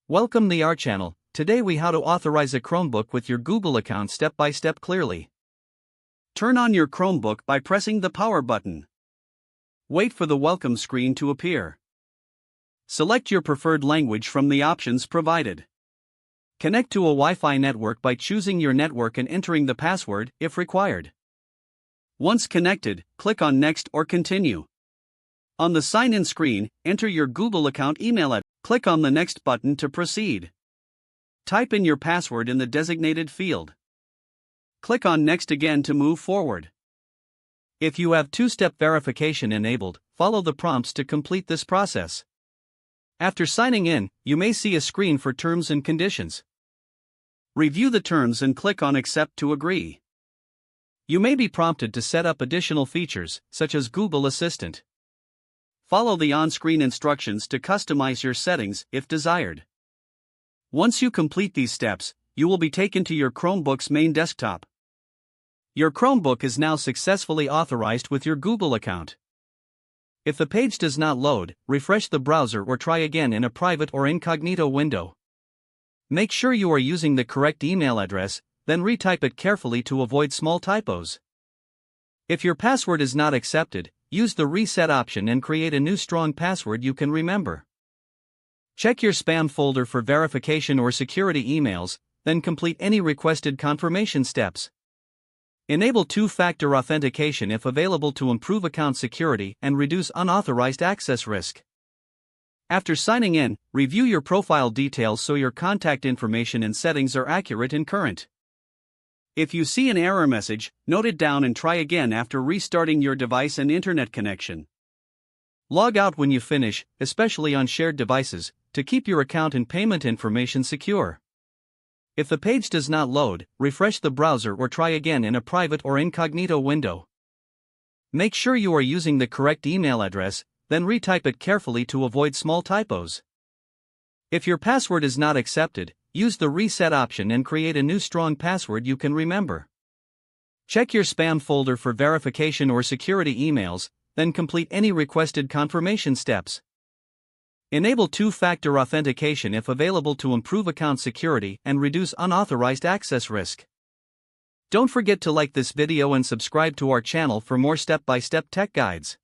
Welcome to our channel. Today we how to authorize a Chromebook with your Google account step by step clearly. Turn on your Chromebook by pressing the power button. Wait for the welcome screen to appear. Select your preferred language from the options provided. Connect to a Wi-Fi network by choosing your network and entering the password if required. Once connected, click on Next or Continue. On the sign-in screen, enter your Google account email address. Click on the Next button to proceed. Type in your password in the designated field. Click on Next again to move forward. If you have two-step verification enabled, follow the prompts to complete this process. After signing in, you may see a screen for terms and conditions. Review the terms and click on Accept to agree. You may be prompted to set up additional features, such as Google Assistant. Follow the on-screen instructions to customize your settings if desired. Once you complete these steps, you will be taken to your Chromebook's main desktop. Your Chromebook is now successfully authorized with your Google account. If the page does not load, refresh the browser or try again in a private or incognito window. Make sure you are using the correct email address, then retype it carefully to avoid small typos. If your password is not accepted, use the reset option and create a new strong password you can remember. Check your spam folder for verification or security emails, then complete any requested confirmation steps. Enable two-factor authentication if available to improve account security and reduce unauthorized access risk. After signing in, review your profile details so your contact information and settings are accurate and current. If you see an error message, note it down and try again after restarting your device and internet connection. Log out when you finish, especially on shared devices, to keep your account and payment information secure. If the page does not load, refresh the browser or try again in a private or incognito window. Make sure you are using the correct email address, then retype it carefully to avoid small typos. If your password is not accepted, use the reset option and create a new strong password you can remember. Check your spam folder for verification or security emails, then complete any requested confirmation steps. Enable two-factor authentication if available to improve account security and reduce unauthorized access risk. Don't forget to like this video and subscribe to our channel for more step-by-step tech guides.